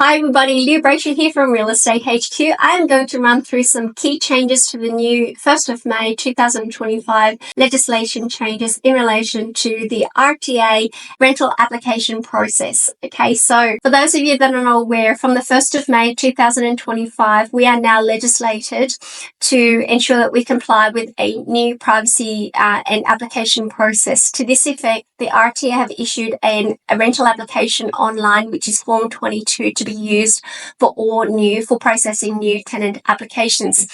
Hi everybody, Leah Brayshaw here from Real Estate HQ. I am going to run through some key changes to the new 1st of May 2025 legislation changes in relation to the RTA rental application process. Okay, so for those of you that are not aware, from the 1st of May 2025, we are now legislated to ensure that we comply with a new privacy and application process. To this effect, the RTA have issued a rental application online, which is Form 22, to be used for processing new tenant applications.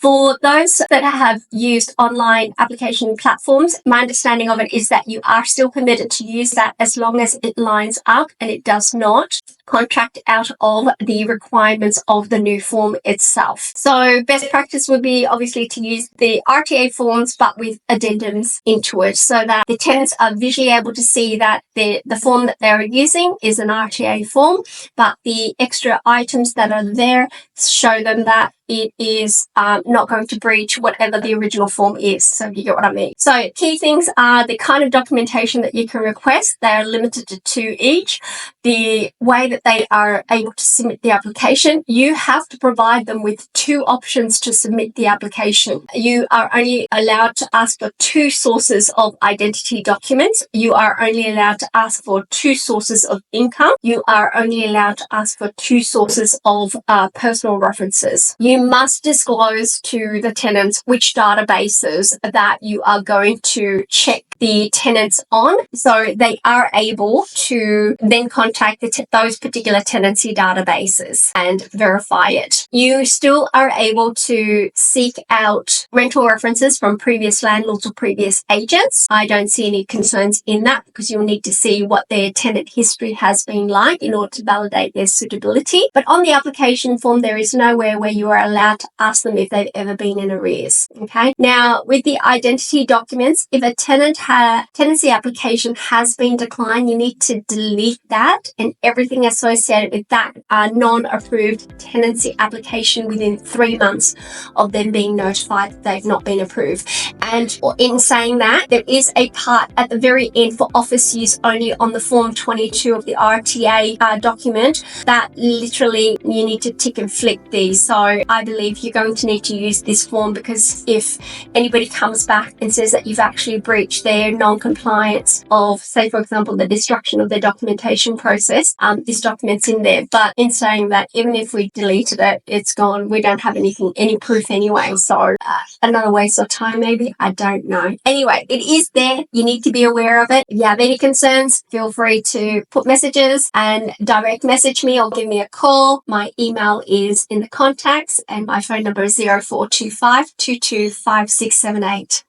For those that have used online application platforms, my understanding of it is that you are still permitted to use that as long as it lines up and it does not contract out of the requirements of the new form itself. So best practice would be obviously to use the RTA forms but with addendums into it so that the tenants are visually able to see that the form that they're using is an RTA form, but the extra items that are there show them that it is not going to breach whatever the original form is. So you get what I mean. So key things are the kind of documentation that you can request. They are limited to 2 each. The way that they are able to submit the application, you have to provide them with 2 options to submit the application. You are only allowed to ask for 2 sources of identity documents. You are only allowed to ask for 2 sources of income. You are only allowed to ask for 2 sources of personal references. You must disclose to the tenants which databases that you are going to check the tenants on, so they are able to then contact those particular tenancy databases and verify it. You still are able to seek out rental references from previous landlords or previous agents. I don't see any concerns in that because you'll need to see what their tenant history has been like in order to validate their suitability. But on the application form, there is nowhere where you are allowed to ask them if they've ever been in arrears. Okay. Now, with the identity documents, if a tenancy application has been declined, you need to delete that and everything associated with that non-approved tenancy application within 3 months of them being notified that they've not been approved. And in saying that, there is a part at the very end for office use only on the Form 22 of the RTA document that literally you need to tick and flick these. So I believe you're going to need to use this form, because if anybody comes back and says that you've actually breached their non-compliance of, say for example, the destruction of their documentation process, this document's in there. But in saying that, even if we deleted it, it's gone. We don't have any proof anyway. So another waste of time maybe, I don't know. Anyway, it is there. You need to be aware of it. If you have any concerns, feel free to put messages and direct message me or give me a call. My email is in the contacts and my phone number is 0425 225678.